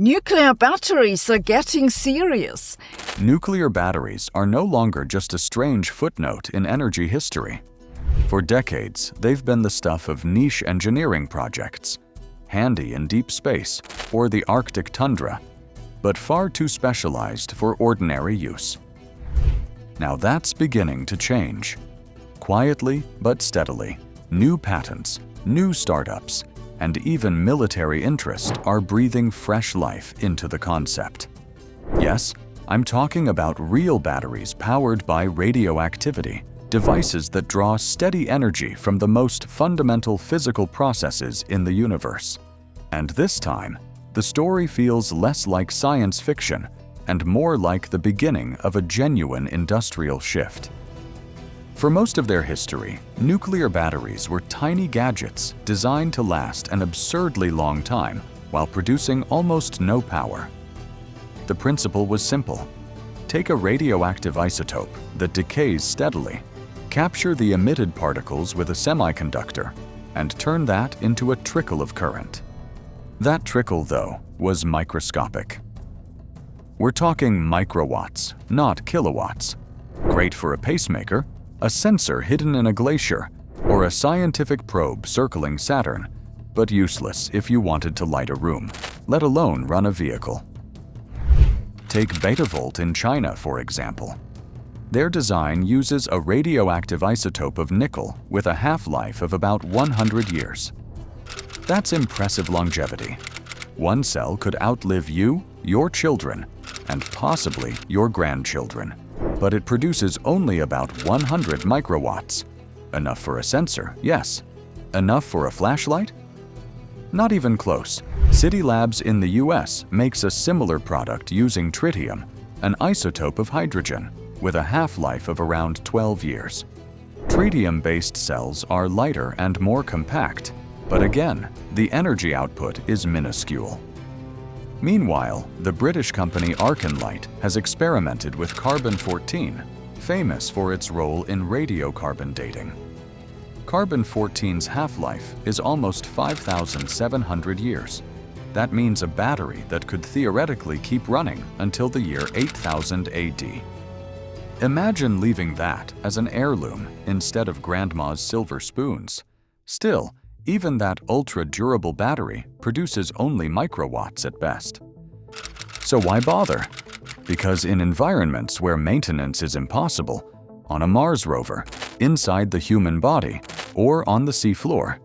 Nuclear batteries are getting serious. Nuclear batteries are no longer just a strange footnote in energy history. For decades, they've been the stuff of niche engineering projects, handy in deep space or the Arctic tundra, but far too specialized for ordinary use. Now that's beginning to change. Quietly but steadily, new patents, new startups, and even military interest are breathing fresh life into the concept. Yes, I'm talking about real batteries powered by radioactivity, devices that draw steady energy from the most fundamental physical processes in the universe. And this time, the story feels less like science fiction and more like the beginning of a genuine industrial shift. For most of their history, nuclear batteries were tiny gadgets designed to last an absurdly long time while producing almost no power. The principle was simple. Take a radioactive isotope that decays steadily, capture the emitted particles with a semiconductor, and turn that into a trickle of current. That trickle, though, was microscopic. We're talking microwatts, not kilowatts. Great for a pacemaker, a sensor hidden in a glacier, or a scientific probe circling Saturn, but useless if you wanted to light a room, let alone run a vehicle. Take Betavolt in China, for example. Their design uses a radioactive isotope of nickel with a half-life of about 100 years. That's impressive longevity. One cell could outlive you, your children, and possibly your grandchildren. But it produces only about 100 microwatts. Enough for a sensor, yes. Enough for a flashlight? Not even close. City Labs in the US makes a similar product using tritium, an isotope of hydrogen, with a half-life of around 12 years. Tritium-based cells are lighter and more compact, but again, the energy output is minuscule. Meanwhile, the British company Arconlight has experimented with carbon-14, famous for its role in radiocarbon dating. Carbon-14's half-life is almost 5,700 years. That means a battery that could theoretically keep running until the year 8000 AD. Imagine leaving that as an heirloom instead of grandma's silver spoons. Still, even that ultra-durable battery produces only microwatts at best. So why bother? Because in environments where maintenance is impossible, on a Mars rover, inside the human body, or on the seafloor,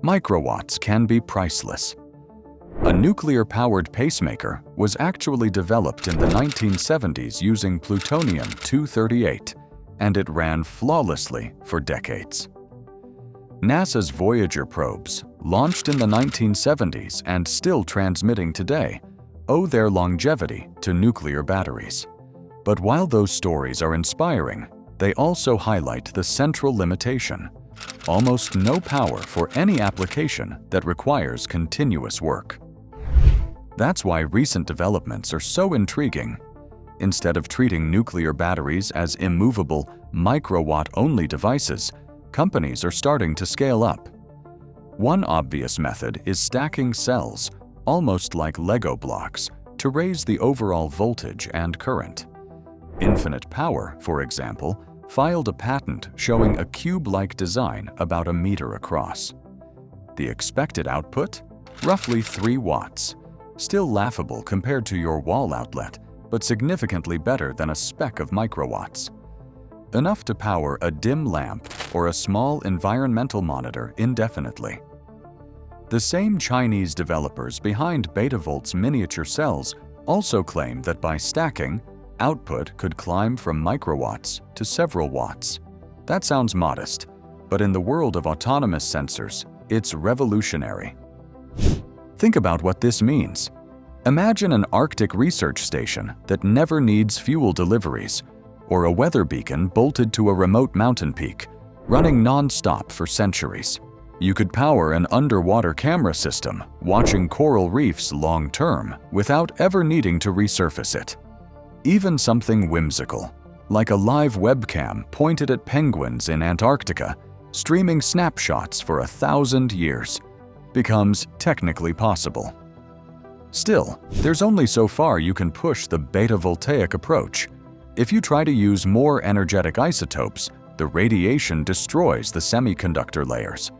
microwatts can be priceless. A nuclear-powered pacemaker was actually developed in the 1970s using plutonium-238, and it ran flawlessly for decades. NASA's Voyager probes, launched in the 1970s and still transmitting today, owe their longevity to nuclear batteries. But while those stories are inspiring, they also highlight the central limitation: almost no power for any application that requires continuous work. That's why recent developments are so intriguing. Instead of treating nuclear batteries as immovable, microwatt-only devices, companies are starting to scale up. One obvious method is stacking cells, almost like Lego blocks, to raise the overall voltage and current. Infinite Power, for example, filed a patent showing a cube-like design about a meter across. The expected output? Roughly 3 watts. Still laughable compared to your wall outlet, but significantly better than a speck of microwatts. Enough to power a dim lamp or a small environmental monitor indefinitely. The same Chinese developers behind Betavolt's miniature cells also claim that by stacking, output could climb from microwatts to several watts. That sounds modest, but in the world of autonomous sensors, it's revolutionary. Think about what this means. Imagine an Arctic research station that never needs fuel deliveries, or a weather beacon bolted to a remote mountain peak, running non-stop for centuries. You could power an underwater camera system, watching coral reefs long-term, without ever needing to resurface it. Even something whimsical, like a live webcam pointed at penguins in Antarctica, streaming snapshots for 1,000 years, becomes technically possible. Still, there's only so far you can push the betavoltaic approach. If you try to use more energetic isotopes, the radiation destroys the semiconductor layers.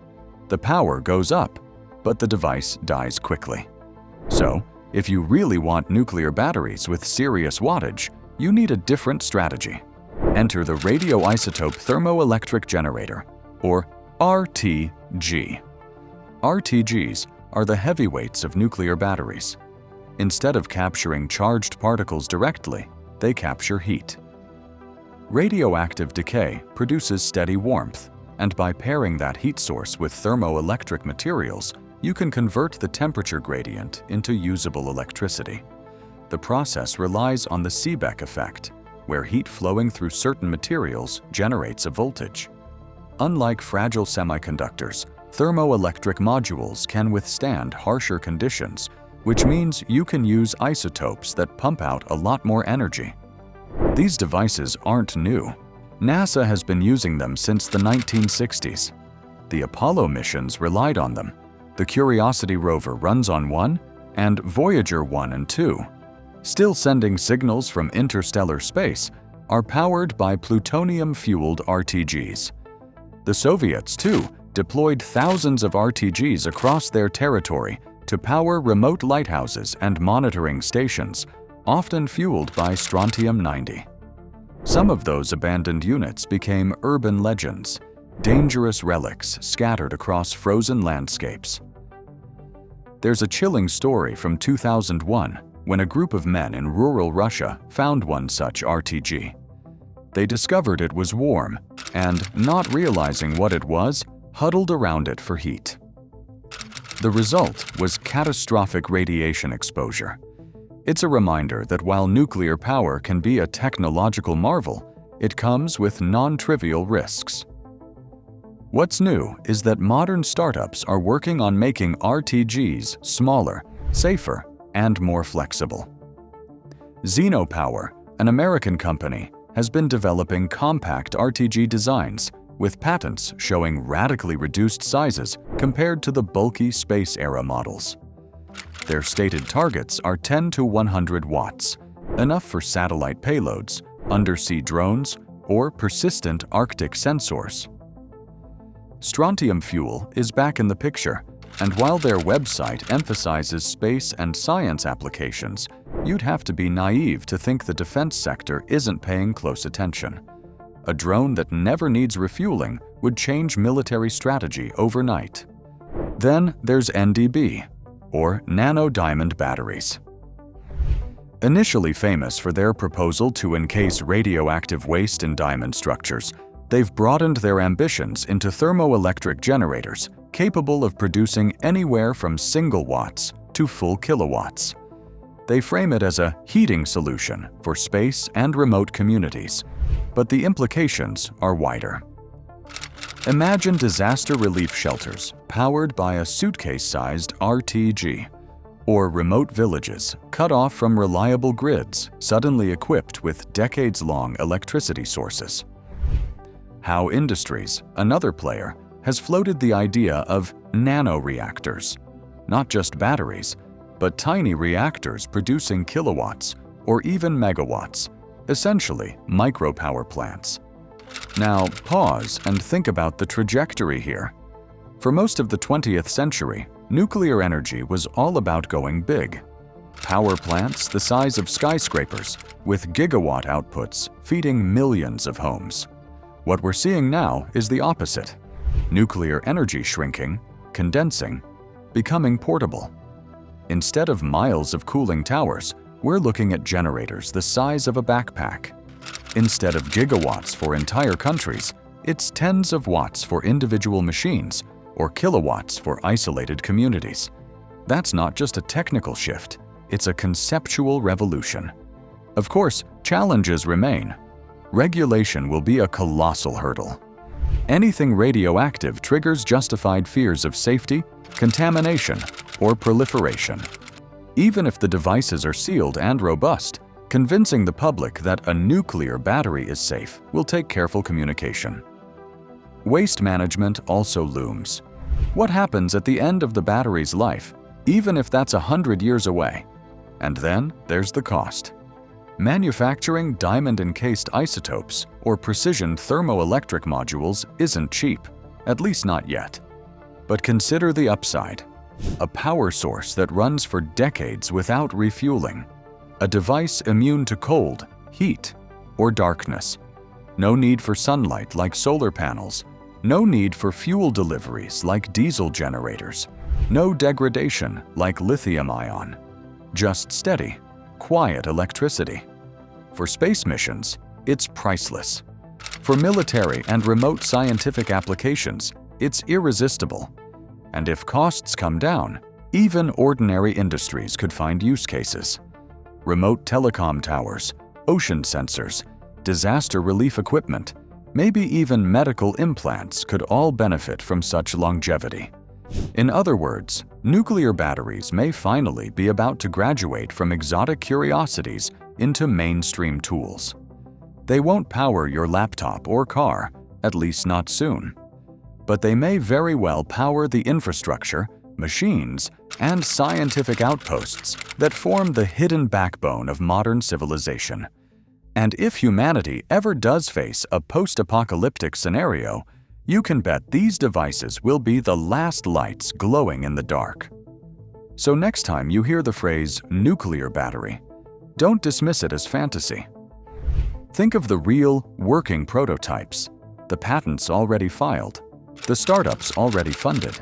The power goes up, but the device dies quickly. So, if you really want nuclear batteries with serious wattage, you need a different strategy. Enter the radioisotope thermoelectric generator, or RTG. RTGs are the heavyweights of nuclear batteries. Instead of capturing charged particles directly, they capture heat. Radioactive decay produces steady warmth, and by pairing that heat source with thermoelectric materials, you can convert the temperature gradient into usable electricity. The process relies on the Seebeck effect, where heat flowing through certain materials generates a voltage. Unlike fragile semiconductors, thermoelectric modules can withstand harsher conditions, which means you can use isotopes that pump out a lot more energy. These devices aren't new. NASA has been using them since the 1960s. The Apollo missions relied on them. The Curiosity rover runs on one, and Voyager 1 and 2, still sending signals from interstellar space, are powered by plutonium-fueled RTGs. The Soviets, too, deployed thousands of RTGs across their territory to power remote lighthouses and monitoring stations, often fueled by strontium-90. Some of those abandoned units became urban legends, dangerous relics scattered across frozen landscapes. There's a chilling story from 2001 when a group of men in rural Russia found one such RTG. They discovered it was warm and, not realizing what it was, huddled around it for heat. The result was catastrophic radiation exposure. It's a reminder that while nuclear power can be a technological marvel, it comes with non-trivial risks. What's new is that modern startups are working on making RTGs smaller, safer, and more flexible. Xenopower, an American company, has been developing compact RTG designs with patents showing radically reduced sizes compared to the bulky space-era models. Their stated targets are 10 to 100 watts, enough for satellite payloads, undersea drones, or persistent Arctic sensors. Strontium fuel is back in the picture, and while their website emphasizes space and science applications, you'd have to be naive to think the defense sector isn't paying close attention. A drone that never needs refueling would change military strategy overnight. Then there's NDB, or nano-diamond batteries. Initially famous for their proposal to encase radioactive waste in diamond structures, they've broadened their ambitions into thermoelectric generators capable of producing anywhere from single watts to full kilowatts. They frame it as a heating solution for space and remote communities, but the implications are wider. Imagine disaster relief shelters powered by a suitcase-sized RTG, or remote villages cut off from reliable grids suddenly equipped with decades-long electricity sources. Howe Industries, another player, has floated the idea of nanoreactors, not just batteries, but tiny reactors producing kilowatts or even megawatts, essentially micropower plants. Now pause and think about the trajectory here. For most of the 20th century, nuclear energy was all about going big. Power plants the size of skyscrapers, with gigawatt outputs feeding millions of homes. What we're seeing now is the opposite. Nuclear energy shrinking, condensing, becoming portable. Instead of miles of cooling towers, we're looking at generators the size of a backpack. Instead of gigawatts for entire countries, it's tens of watts for individual machines or kilowatts for isolated communities. That's not just a technical shift, it's a conceptual revolution. Of course, challenges remain. Regulation will be a colossal hurdle. Anything radioactive triggers justified fears of safety, contamination, or proliferation. Even if the devices are sealed and robust, convincing the public that a nuclear battery is safe will take careful communication. Waste management also looms. What happens at the end of the battery's life? even if that's 100 years away. And then there's the cost. Manufacturing diamond-encased isotopes or precision thermoelectric modules isn't cheap, at least not yet. But consider the upside. A power source that runs for decades without refueling. A device immune to cold, heat, or darkness. No need for sunlight like solar panels. No need for fuel deliveries like diesel generators. No degradation like lithium-ion. Just steady, quiet electricity. For space missions, it's priceless. For military and remote scientific applications, it's irresistible. And if costs come down, even ordinary industries could find use cases. Remote telecom towers, ocean sensors, disaster relief equipment, maybe even medical implants could all benefit from such longevity. In other words, nuclear batteries may finally be about to graduate from exotic curiosities into mainstream tools. They won't power your laptop or car, at least not soon. But they may very well power the infrastructure, machines, and scientific outposts that form the hidden backbone of modern civilization. And if humanity ever does face a post-apocalyptic scenario, you can bet these devices will be the last lights glowing in the dark. So next time you hear the phrase nuclear battery, don't dismiss it as fantasy. Think of the real, working prototypes, the patents already filed, the startups already funded.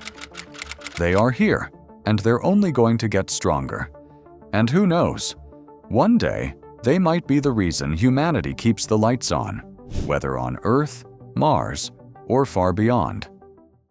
They are here, and they're only going to get stronger. And who knows, one day they might be the reason humanity keeps the lights on, whether on Earth, Mars, or far beyond.